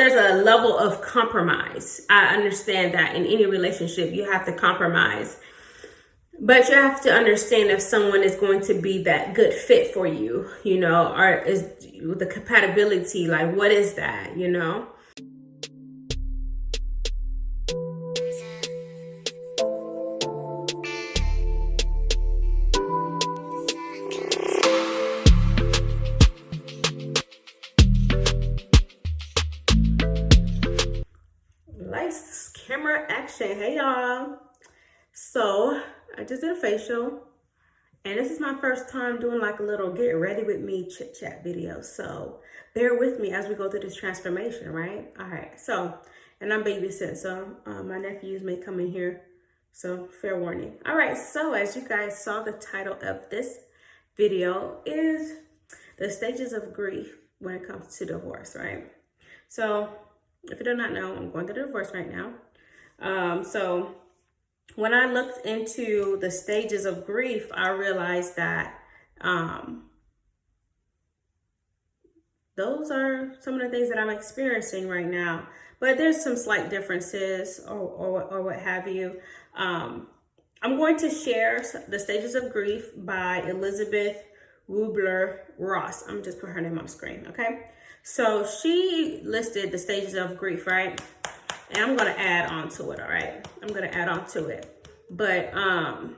there's a level of compromise. I understand that in any relationship, you have to compromise. But you have to understand if someone is going to be that good fit for you, or is the compatibility, like what is that, Lights, camera, action. Hey y'all. So I just did a facial, and this is my first time doing like a little get ready with me chit chat video. So bear with me as we go through this transformation, right? All right. So, and I'm babysitting, so my nephews may come in here. So fair warning. All right. So as you guys saw, the title of this video is the stages of grief when it comes to divorce, right? So if you do not know, I'm going through a divorce right now. So when I looked into the stages of grief, I realized that those are some of the things that I'm experiencing right now. But there's some slight differences or what have you. I'm going to share the stages of grief by Elizabeth Kubler-Ross. I'm just put her name on the screen, okay? So she listed the stages of grief, right? And I'm going to add on to it, all right? I'm going to add on to it. But I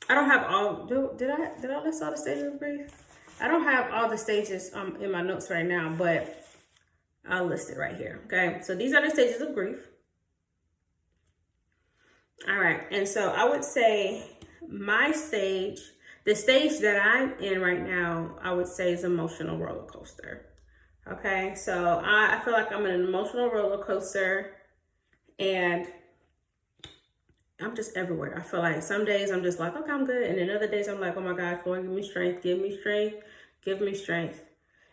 don't have all, did I list all the stages of grief? I don't have all the stages in my notes right now, but I'll list it right here, okay? So these are the stages of grief. All right, and so I would say my stage, the stage that I'm in right now, I would say is emotional roller coaster. Okay, so I feel like I'm in an emotional roller coaster, and I'm just everywhere. I feel like some days I'm just like, okay, I'm good. And then other days I'm like, oh my gosh, Lord, give me strength, give me strength, give me strength.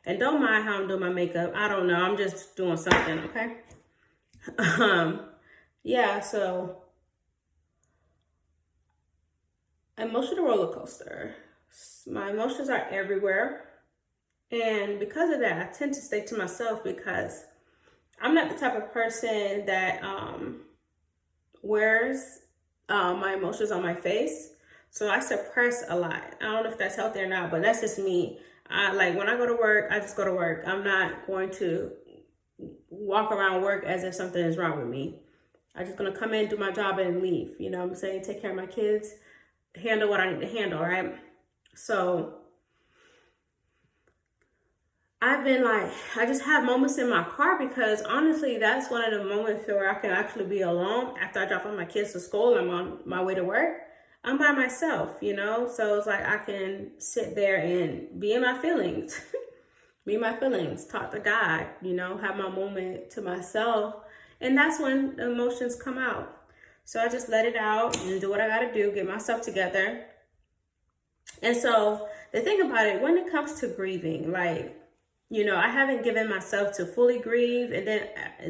And don't mind how I'm doing my makeup. I don't know. I'm just doing something, okay? Yeah, so emotional roller coaster. My emotions are everywhere. And because of that, I tend to stay to myself because I'm not the type of person that wears my emotions on my face. So I suppress a lot. I don't know if that's healthy or not, but that's just me. Like when I go to work, I just go to work. I'm not going to walk around work as if something is wrong with me. I'm just going to come in, do my job, and leave. You know what I'm saying? Take care of my kids, handle what I need to handle, right? So I've been like, I just have moments in my car because honestly, that's one of the moments where I can actually be alone after I drop off my kids to school. I'm on my way to work. I'm by myself, So it's like I can sit there and be in my feelings, be in my feelings, talk to God, have my moment to myself. And that's when the emotions come out. So I just let it out and do what I got to do, get myself together. And so the thing about it, when it comes to grieving, like, I haven't given myself to fully grieve. And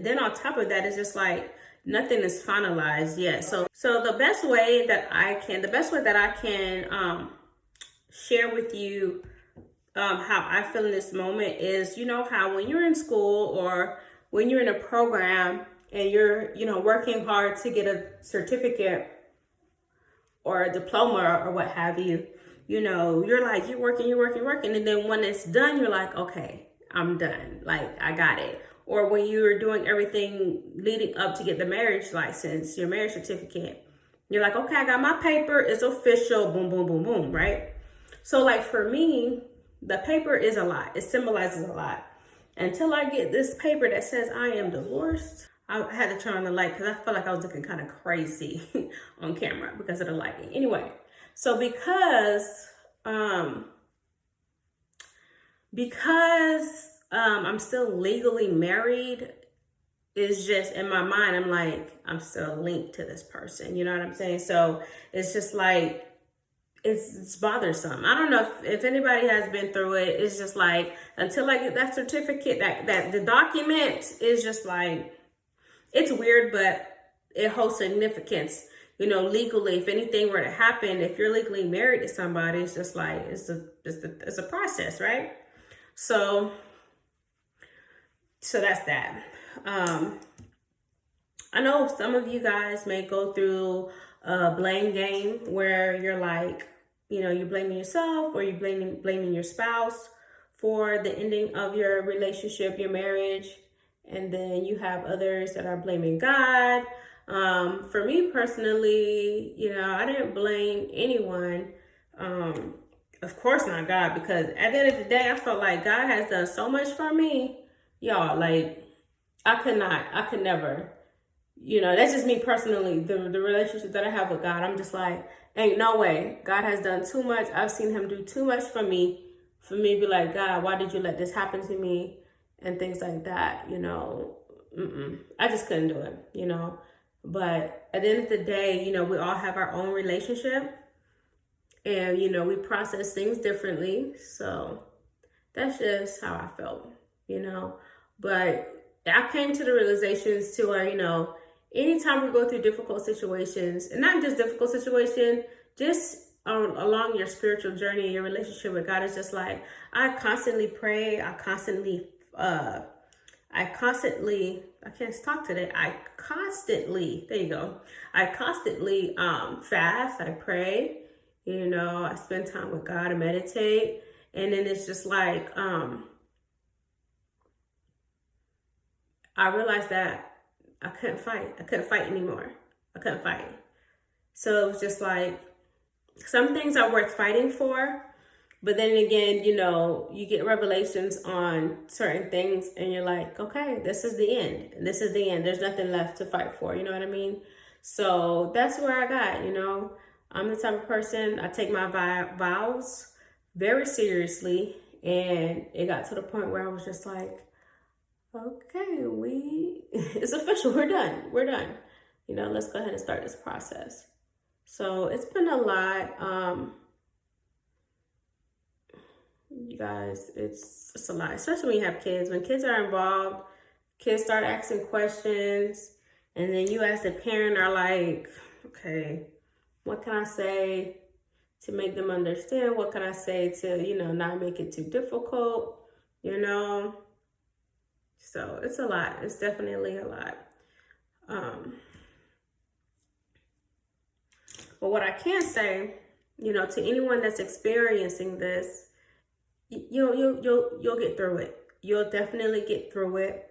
then on top of that, it's just like nothing is finalized yet. So the best way that I can share with you how I feel in this moment is, how when you're in school or when you're in a program and you're, working hard to get a certificate or a diploma or what have you, you're like, you're working. And then when it's done, you're like, okay, I'm done. Like, I got it. Or when you're doing everything leading up to get the marriage license, your marriage certificate, you're like, okay, I got my paper. It's official. Boom, boom, boom, boom, right? So like for me, the paper is a lot. It symbolizes a lot. Until I get this paper that says I am divorced, I had to turn on the light because I felt like I was looking kind of crazy on camera because of the lighting. Anyway, so because I'm still legally married, is just in my mind, I'm like, I'm still linked to this person. You know what I'm saying? So it's just like, it's bothersome. I don't know if anybody has been through it. It's just like, until I get that certificate, that the document is just like, it's weird, but it holds significance. Legally, if anything were to happen, if you're legally married to somebody, it's just like, it's a process, right? So So that's that. I know some of you guys may go through a blame game where you're like, you're blaming yourself or you're blaming your spouse for the ending of your relationship, your marriage, and then you have others that are blaming God. For me personally, I didn't blame anyone. Of course not God, because at the end of the day, I felt like God has done so much for me. Y'all, like, I could never, that's just me personally. The relationship that I have with God, I'm just like, ain't no way. God has done too much. I've seen him do too much for me to be like, God, why did you let this happen to me? And things like that, I just couldn't do it, But at the end of the day, we all have our own relationship. And, we process things differently. So that's just how I felt, But I came to the realizations to where, anytime we go through difficult situations, and not just difficult situations, just along your spiritual journey, your relationship with God, is just like, I constantly pray. I can't talk today. There you go. I constantly fast. I pray. I spend time with God and meditate. And then it's just like, I realized that I couldn't fight. I couldn't fight anymore. I couldn't fight. So it was just like, some things are worth fighting for. But then again, you get revelations on certain things and you're like, okay, this is the end. This is the end. There's nothing left to fight for. You know what I mean? So that's where I got, I'm the type of person, I take my vows very seriously. And it got to the point where I was just like, okay, it's official. We're done. Let's go ahead and start this process. So it's been a lot. You guys, it's a lot, especially when you have kids. When kids are involved, kids start asking questions, and then you as the parent are like, okay, what can I say to make them understand? What can I say to, not make it too difficult, So it's a lot. It's definitely a lot. But what I can say, to anyone that's experiencing this, you'll get through it. You'll definitely get through it.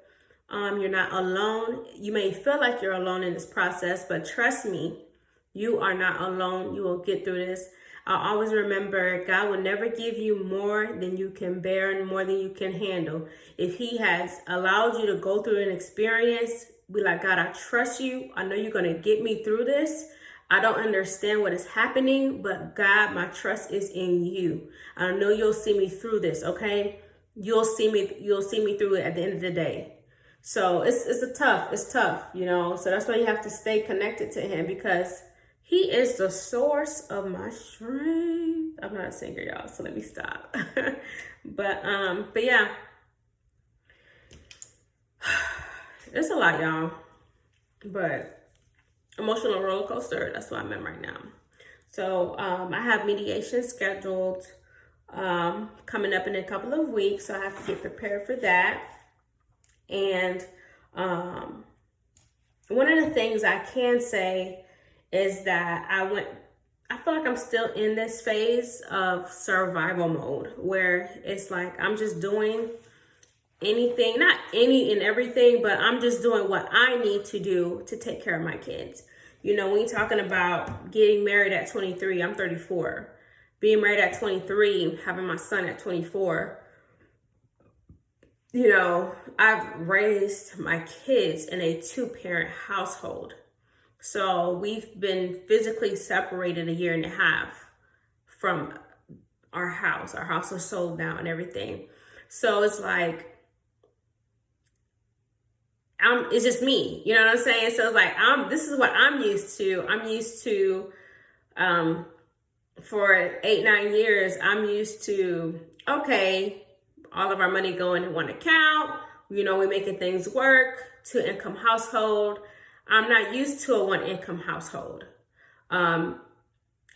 You're not alone. You may feel like you're alone in this process, but trust me, you are not alone. You will get through this. I always remember, God will never give you more than you can bear and more than you can handle. If he has allowed you to go through an experience, be like, God, I trust you. I know you're going to get me through this. I don't understand what is happening, but God, my trust is in you. I know you'll see me through this, okay? You'll see me through it at the end of the day. So it's tough, So that's why you have to stay connected to him, because he is the source of my strength. I'm not a singer, y'all, so let me stop. But yeah. It's a lot, y'all. But emotional roller coaster, that's what I'm in right now. So I have mediation scheduled coming up in a couple of weeks, so I have to get prepared for that. And one of the things I can say is that I feel like I'm still in this phase of survival mode, where it's like I'm just doing anything, not any and everything, but I'm just doing what I need to do to take care of my kids. When you're talking about getting married at 23, I'm 34. Being married at 23, having my son at 24, I've raised my kids in a 2-parent household. So we've been physically separated 1.5 years from our house. Our house was sold now and everything. So it's like, it's just me, you know what I'm saying? So it's like, this is what I'm used to. I'm used to, for 8-9 years, I'm used to, okay, all of our money going in one account. We're making things work, 2-income household. I'm not used to a 1-income household. I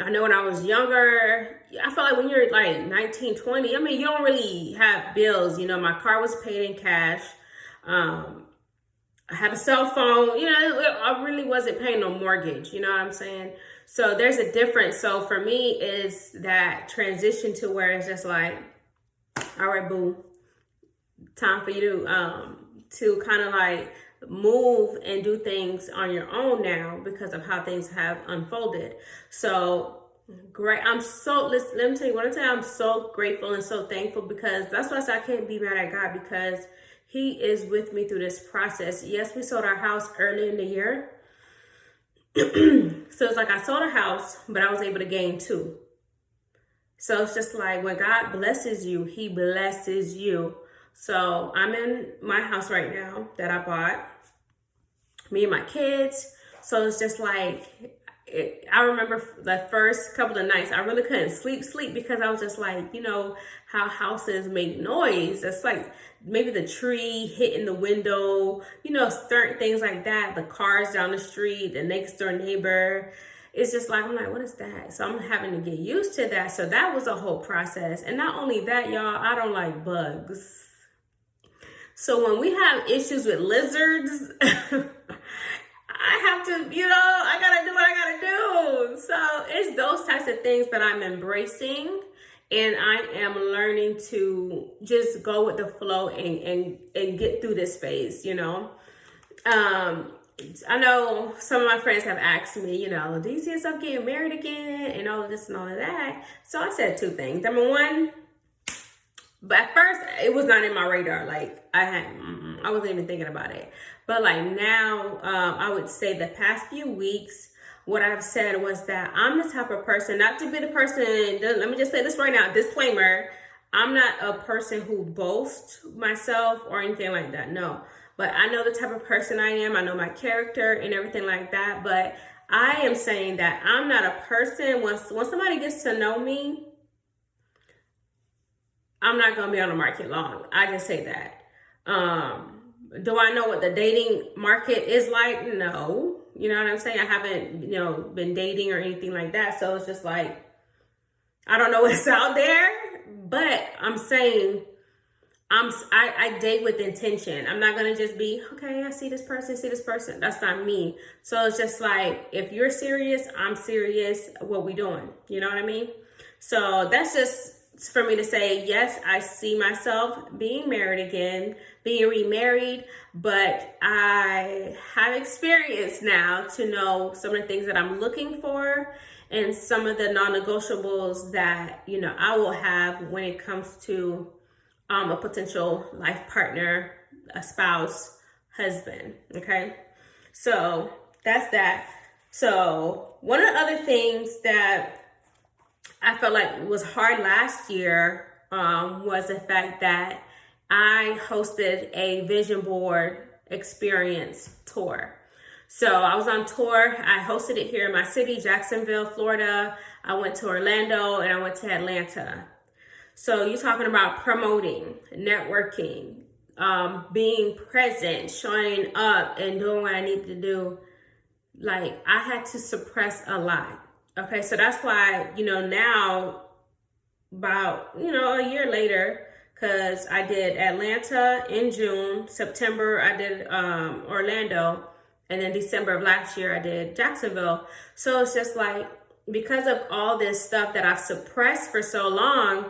know when I was younger, I felt like when you're like 19, 20, you don't really have bills. My car was paid in cash. I had a cell phone, I really wasn't paying no mortgage, you know what I'm saying? So there's a difference. So for me, is that transition to where it's just like, all right, boo, time for you to kind of like move and do things on your own now because of how things have unfolded. So great. Let me tell you what I'm so grateful and so thankful, because that's why I said I can't be mad at God, because He is with me through this process. Yes, we sold our house early in the year. So it's like I sold a house, but I was able to gain 2. So it's just like when God blesses you, He blesses you. So I'm in my house right now that I bought, me and my kids. So it's just like, I remember the first couple of nights, I really couldn't sleep because I was just like, how houses make noise. It's like maybe the tree hitting the window, certain things like that. The cars down the street, the next door neighbor. It's just like, I'm like, what is that? So I'm having to get used to that. So that was a whole process. And not only that, y'all, I don't like bugs. So when we have issues with lizards, I have to, I gotta do what I gotta do. So it's those types of things that I'm embracing, and I am learning to just go with the flow and get through this phase, I know some of my friends have asked me, do you see yourself getting married again and all of this and all of that? So I said 2 things. Number one, but at first it was not in my radar. Like I wasn't even thinking about it. But like now, I would say the past few weeks, what I've said was that I'm the type of person, not to be the person, let me just say this right now, disclaimer, I'm not a person who boasts myself or anything like that, no. But I know the type of person I am, I know my character and everything like that, but I am saying that I'm not a person, once somebody gets to know me, I'm not going to be on the market long. I just say that. Do I know what the dating market is like? No. You know what I'm saying? I haven't, been dating or anything like that. So it's just like, I don't know what's out there, but I'm saying I date with intention. I'm not going to just be, okay, I see this person. That's not me. So it's just like, if you're serious, I'm serious. What we doing? You know what I mean? So that's just for me to say, yes, I see myself being married again, being remarried, but I have experience now to know some of the things that I'm looking for and some of the non-negotiables that, I will have when it comes to a potential life partner, a spouse, husband, okay? So that's that. So one of the other things that I felt like was hard last year was the fact that I hosted a vision board experience tour. So I was on tour. I hosted it here in my city, Jacksonville, Florida. I went to Orlando and I went to Atlanta. So you're talking about promoting, networking, being present, showing up and doing what I need to do. Like I had to suppress a lot. Okay, so that's why, now about, a year later, because I did Atlanta in June, September I did Orlando, and then December of last year I did Jacksonville. So it's just like, because of all this stuff that I've suppressed for so long,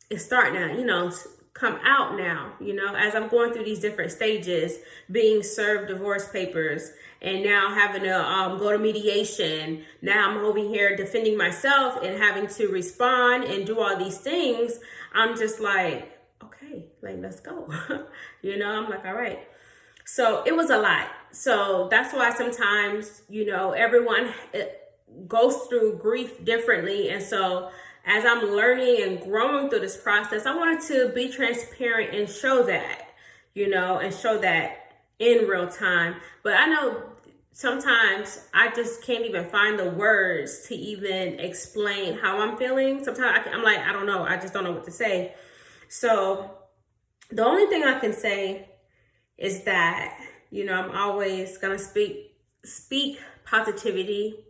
it's starting to, come out now, as I'm going through these different stages, being served divorce papers, and now having to go to mediation. Now I'm over here defending myself and having to respond and do all these things. I'm just like, okay, like, let's go. I'm like, all right. So it was a lot. So that's why sometimes, everyone goes through grief differently. And so as I'm learning and growing through this process, I wanted to be transparent and show that, and show that in real time. But I know sometimes I just can't even find the words to even explain how I'm feeling. Sometimes I'm like, I don't know. I just don't know what to say. So the only thing I can say is that, I'm always going to speak positivity.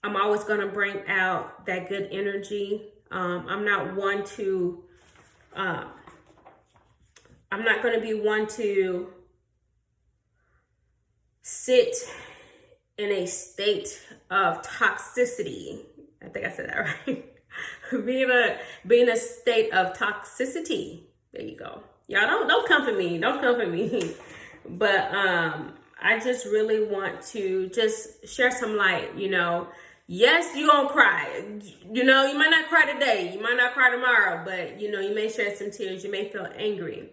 I'm always going to bring out that good energy. I'm not going to be one to sit in a state of toxicity. I think I said that right. being a state of toxicity. There you go. Y'all don't come for me. Don't come for me. But I just really want to just share some light, Yes, you're gonna cry. You might not cry today, you might not cry tomorrow, but you may shed some tears, you may feel angry.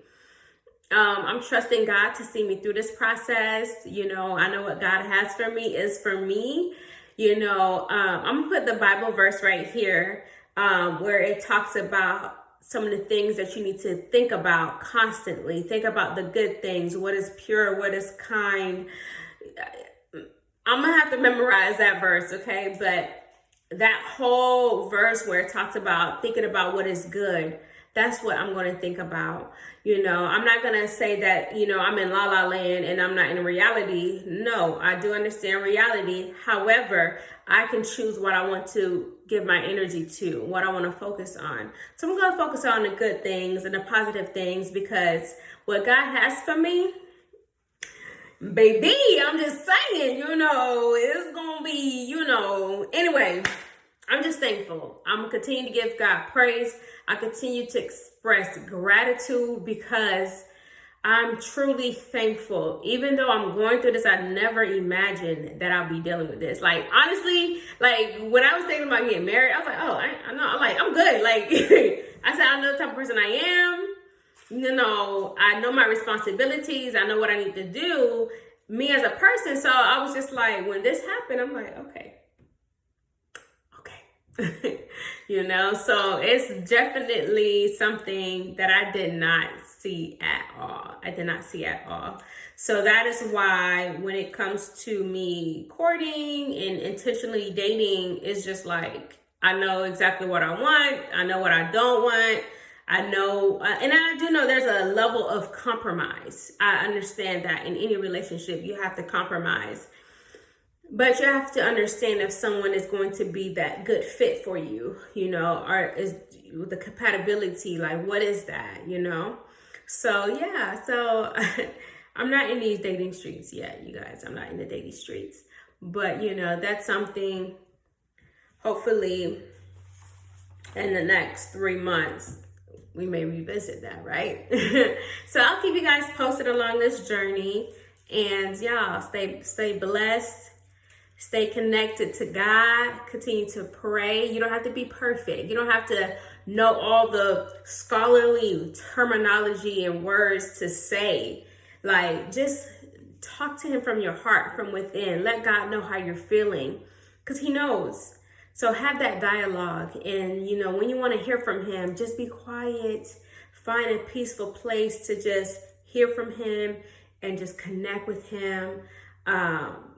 I'm trusting God to see me through this process. I know what God has for me is for me. I'm gonna put the Bible verse right here, where it talks about some of the things that you need to think about constantly. Think about the good things, what is pure, what is kind. I'm gonna have to memorize that verse, okay? But that whole verse where it talks about thinking about what is good, that's what I'm going to think about. I'm not going to say that, I'm in la la land and I'm not in reality. No, I do understand reality. However, I can choose what I want to give my energy to, what I want to focus on. So I'm going to focus on the good things and the positive things, because what God has for me, baby, I'm just saying, it's going to be, anyway, I'm just thankful. I'm going to continue to give God praise. I continue to express gratitude because I'm truly thankful. Even though I'm going through this, I never imagined that I'll be dealing with this. Like, honestly, when I was thinking about getting married, I was like, oh, I know, I'm good. I said, I know the type of person I am. I know my responsibilities. I know what I need to do, me as a person. So I was just like, when this happened, I'm like, okay. So it's definitely something that I did not see at all. So that is why when it comes to me courting and intentionally dating, it's just like, I know exactly what I want. I know what I don't want. I know, and I do know there's a level of compromise. I understand that in any relationship, you have to compromise. But you have to understand if someone is going to be that good fit for you, or is the compatibility, like, what is that, So, yeah, so I'm not in these dating streets yet, you guys. I'm not in the dating streets. But, that's something, hopefully, in the next 3 months, we may revisit that, right? So I'll keep you guys posted along this journey. And, y'all, stay blessed. Stay connected to God. Continue to pray. You don't have to be perfect. You don't have to know all the scholarly terminology and words to say. Just talk to him from your heart, from within. Let God know how you're feeling, because he knows. So have that dialogue. And, when you want to hear from him, just be quiet. Find a peaceful place to just hear from him and just connect with him.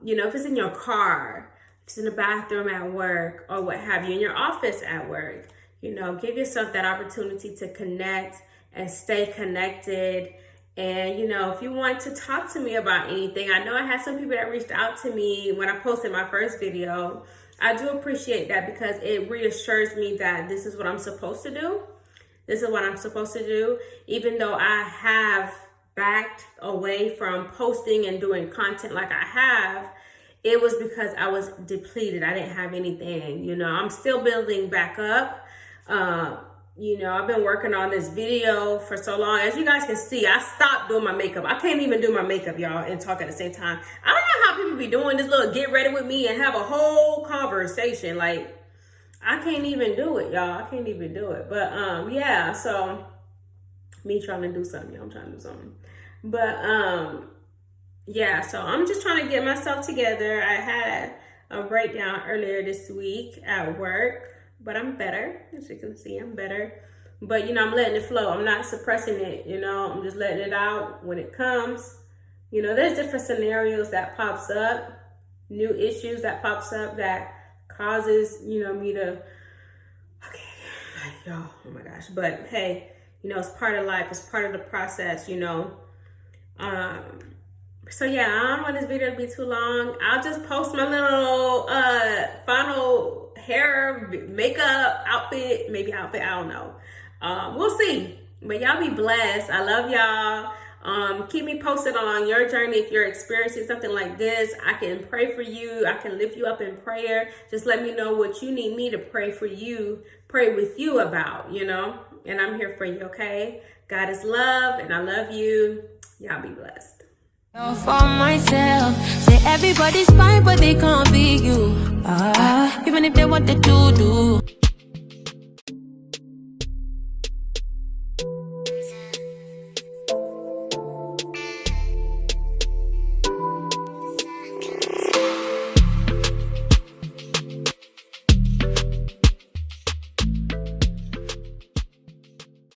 If it's in your car, if it's in the bathroom at work, or what have you, in your office at work, give yourself that opportunity to connect and stay connected. And, if you want to talk to me about anything, I know I had some people that reached out to me when I posted my first video. I do appreciate that, because it reassures me that this is what I'm supposed to do. This is what I'm supposed to do, even though I have backed away from posting and doing content like I have. It was because I was depleted. I didn't have anything. I'm still building back up. I've been working on this video for so long. As you guys can see, I stopped doing my makeup. I can't even do my makeup, y'all, and talk at the same time. I don't know how people be doing this little get ready with me and have a whole conversation. I can't even do it, y'all. I can't even do it. But yeah, so me trying to do something, y'all. I'm trying to do something. But yeah, so I'm just trying to get myself together. I had a breakdown earlier this week at work, but I'm better. As you can see, I'm better. But, I'm letting it flow. I'm not suppressing it, I'm just letting it out when it comes. There's different scenarios that pops up, new issues that pops up that causes, me to, y'all, oh my gosh. But, hey, it's part of life. It's part of the process, So yeah, I don't want this video to be too long. I'll just post my little final hair makeup outfit, I don't know. We'll see. But y'all be blessed. I love y'all. Keep me posted on your journey. If you're experiencing something like this, I can pray for you. I can lift you up in prayer. Just let me know what you need me to pray for you, pray with you about, you know, and I'm here for you, okay? God is love, and I love you. Y'all be blessed. For myself, say everybody's fine, but they can't be you. Even if they want to do.